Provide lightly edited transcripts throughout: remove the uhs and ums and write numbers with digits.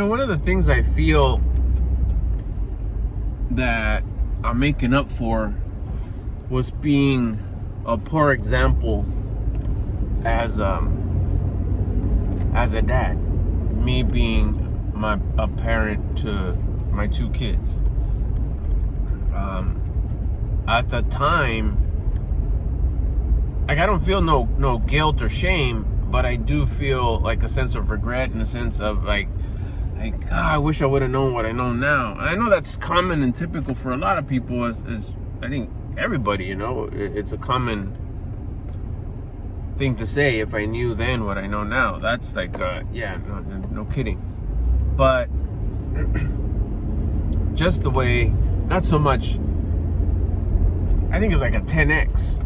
One of the things I feel that I'm making up for was being a poor example as a dad. Me being a parent to my two kids. At the time, I don't feel no guilt or shame, but I do feel like a sense of regret in the sense of I wish I would have known what I know now. And I know that's common and typical for a lot of people, as I think everybody, it's a common thing to say. If I knew then what I know now, that's no kidding. But just the way, not so much, I think it's like a 10x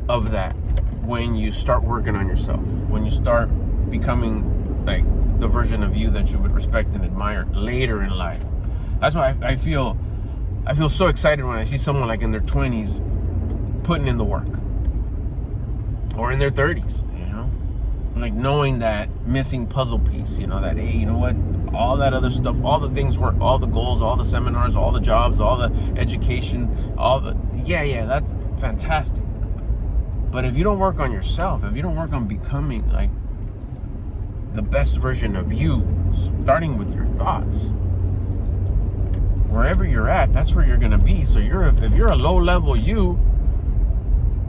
of that when you start working on yourself, when you start becoming like the version of you that you would respect and admire later in life. That's why I feel so excited when I see someone like in their 20s putting in the work, or in their 30s, like knowing that missing puzzle piece, that, hey, you know what, all that other stuff, all the things work, all the goals, all the seminars, all the jobs, all the education, that's fantastic. But if you don't work on yourself, if you don't work on becoming like the best version of you, starting with your thoughts, wherever you're at, that's where you're gonna be. So if you're a low level you're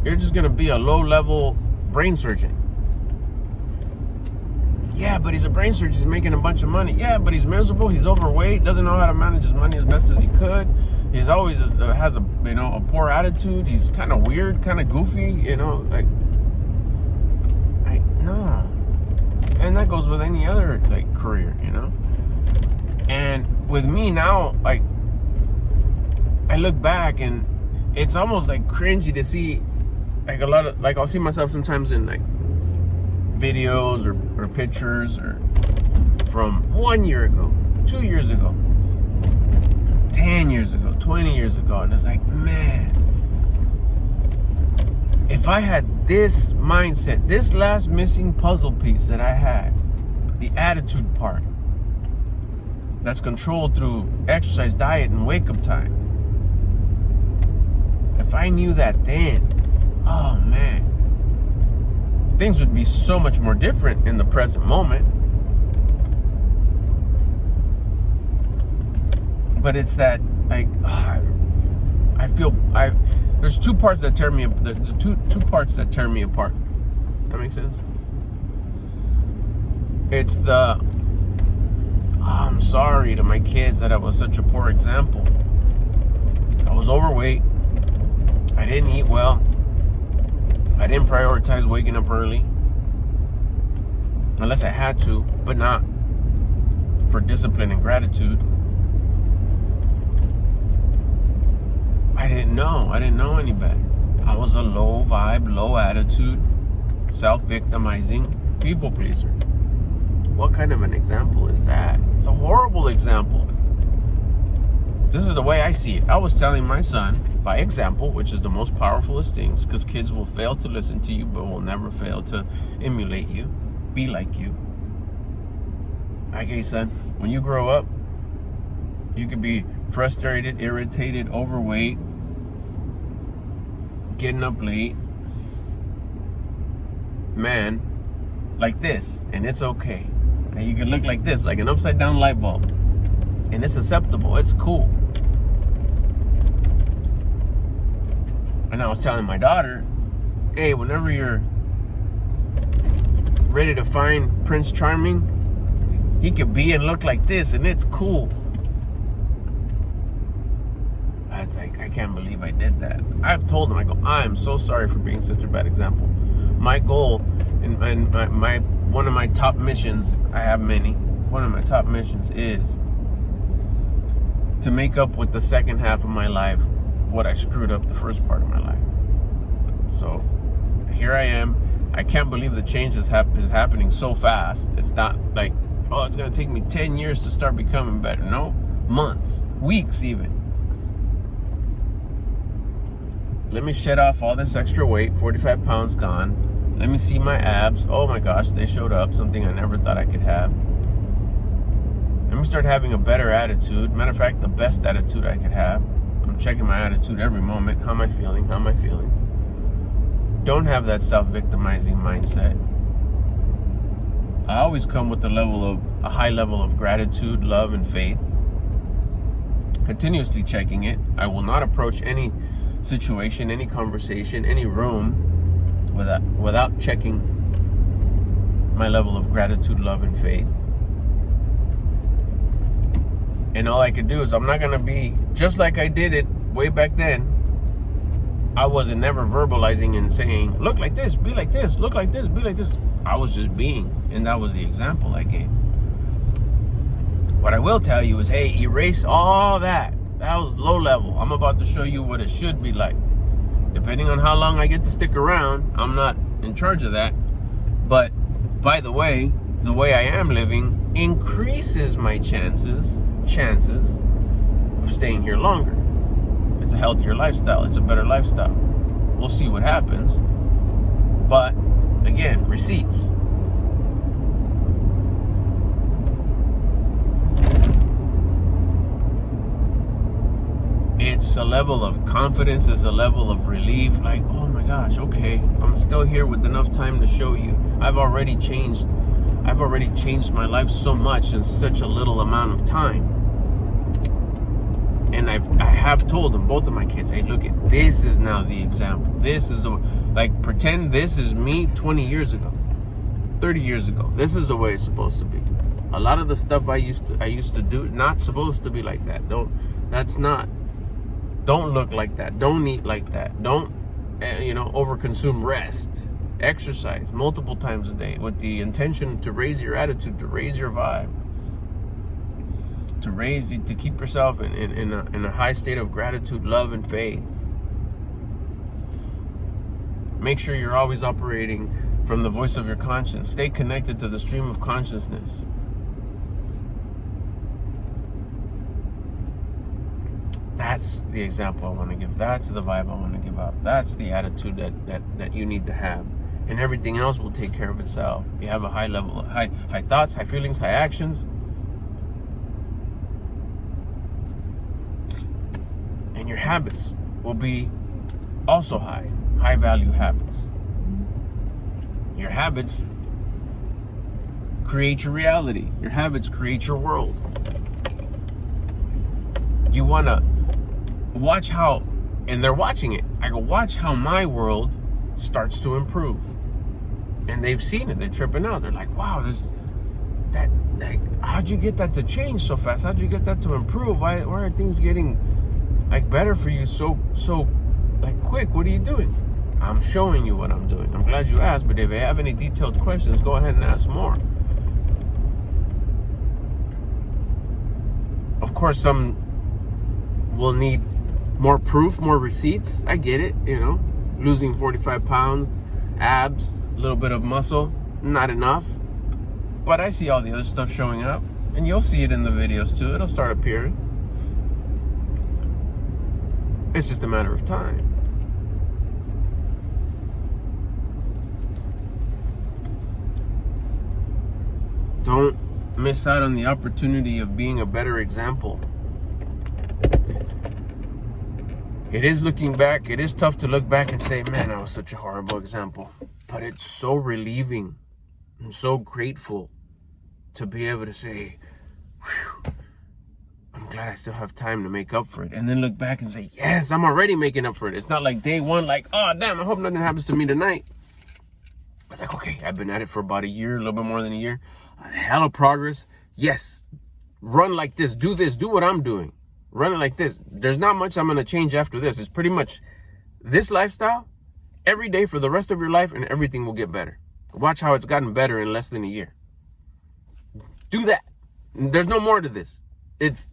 just gonna be a low level brain surgeon. Yeah, but he's a brain surgeon, he's making a bunch of money. Yeah, but he's miserable, he's overweight, doesn't know how to manage his money as best as he could. He's always has a poor attitude. He's kind of weird, kind of goofy, no. And that goes with any other career, And with me now, I look back and it's almost cringy to see a lot of I'll see myself sometimes in videos or pictures or from 1 year ago, 2 years ago, 10 years ago, 20 years ago, and it's man, if I had this mindset, this last missing puzzle piece that I had, the attitude part that's controlled through exercise, diet, and wake-up time, if I knew that then, oh man, things would be so much more different in the present moment. But it's that there's two parts that tear me apart. There's two parts that tear me apart. That makes sense? It's I'm sorry to my kids that I was such a poor example. I was overweight. I didn't eat well. I didn't prioritize waking up early. Unless I had to, but not for discipline and gratitude. I didn't know any better. I was a low vibe, low attitude, self-victimizing people pleaser. What kind of an example is that? It's a horrible example. This is the way I see it. I was telling my son, by example, which is the most powerful of things, because kids will fail to listen to you, but will never fail to emulate you, be like you. Okay, son, when you grow up, you could be frustrated, irritated, overweight, getting up late, man, like this, and it's okay. And you can look like this, like an upside down light bulb, and it's acceptable, it's cool. And I was telling my daughter, hey, whenever you're ready to find Prince Charming, he could be and look like this, and it's cool. That's I can't believe I did that. I've told him, I am so sorry for being such a bad example. My goal and my one of my top missions, I have many, one of my top missions is to make up with the second half of my life what I screwed up the first part of my life. So here I am. I can't believe the change is happening so fast. It's not like, oh, it's going to take me 10 years to start becoming better. No, months, weeks even. Let me shed off all this extra weight, 45 pounds gone. Let me see my abs. Oh my gosh, they showed up. Something I never thought I could have. Let me start having a better attitude. Matter of fact, the best attitude I could have. I'm checking my attitude every moment. How am I feeling? How am I feeling? Don't have that self-victimizing mindset. I always come with a high level of gratitude, love, and faith. Continuously checking it. I will not approach any situation, any conversation, any room without checking my level of gratitude, love, and faith. And all I could do is, I'm not going to be just like I did it way back then. I wasn't never verbalizing and saying, look like this, be like this, look like this, be like this. I was just being, and that was the example I gave. What I will tell you is, hey, erase all that. That was low level. I'm about to show you what it should be like. Depending on how long I get to stick around, I'm not in charge of that. But by the way I am living increases my chances of staying here longer. It's a healthier lifestyle. It's a better lifestyle. We'll see what happens. But again, receipts. It's a level of confidence, it's a level of relief, like, oh my gosh, okay, I'm still here with enough time to show you. I've already changed my life so much in such a little amount of time. And I have told them, both of my kids, hey, look, this is now the example. This is pretend this is me 20 years ago, 30 years ago. This is the way it's supposed to be. A lot of the stuff I used to do, not supposed to be like that. Don't look like that. Don't eat like that. Don't, overconsume rest. Exercise multiple times a day with the intention to raise your attitude, to raise your vibe, to keep yourself in a high state of gratitude, love, and faith. Make sure you're always operating from the voice of your conscience. Stay connected to the stream of consciousness. That's the example I want to give. That's the vibe I want to give out. That's the attitude that you need to have. And everything else will take care of itself. You have a high level of high thoughts, high feelings, high actions. And your habits will be also high value habits. Your habits create your reality. Your habits create your world. You want to watch how, and they're watching it. I go, watch how my world starts to improve. And they've seen it. They're tripping out. They're like, wow, how'd you get that to change so fast? How'd you get that to improve? Why are things getting better for you so quick? What are you doing? I'm showing you what I'm doing. I'm glad you asked, but if you have any detailed questions, go ahead and ask more. Of course, some will need more proof, more receipts. I get it, losing 45 pounds, abs, a little bit of muscle, not enough. But I see all the other stuff showing up, and you'll see it in the videos too. It'll start appearing. It's just a matter of time. Don't miss out on the opportunity of being a better example. It is looking back. It is tough to look back and say, man, I was such a horrible example. But it's so relieving. I'm so grateful to be able to say, whew, I'm glad I still have time to make up for it. And then look back and say, yes, I'm already making up for it. It's not like day one, like, oh, damn, I hope nothing happens to me tonight. It's like, okay, I've been at it for about a year, a little bit more than a year. A hell of progress. Yes, run like this, do what I'm doing. Run it like this. There's not much I'm going to change after this. It's pretty much this lifestyle every day for the rest of your life, and everything will get better. Watch how it's gotten better in less than a year. Do that. There's no more to this. It's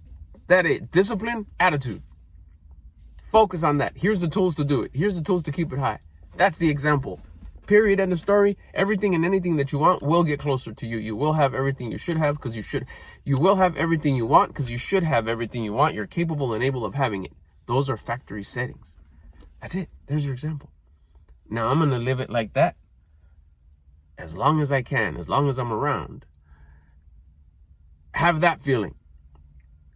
that it. Discipline, attitude. Focus on that. Here's the tools to do it. Here's the tools to keep it high. That's the example. Period. End of story. Everything and anything that you want will get closer to you. You will have everything you should have because you should. You will have everything you want because you should have everything you want. You're capable and able of having it. Those are factory settings. That's it. There's your example. Now I'm going to live it like that. as long as I can, as long as I'm around. Have that feeling.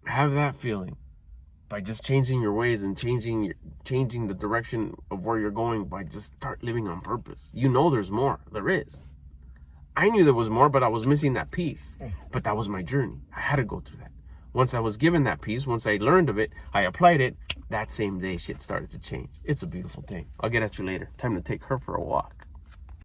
Have that feeling by just changing your ways and changing the direction of where you're going, by just start living on purpose. You know there's more. There is. I knew there was more, but I was missing that piece. But that was my journey. I had to go through that. Once I was given that piece, once I learned of it, I applied it, that same day shit started to change. It's a beautiful thing. I'll get at you later. Time to take her for a walk.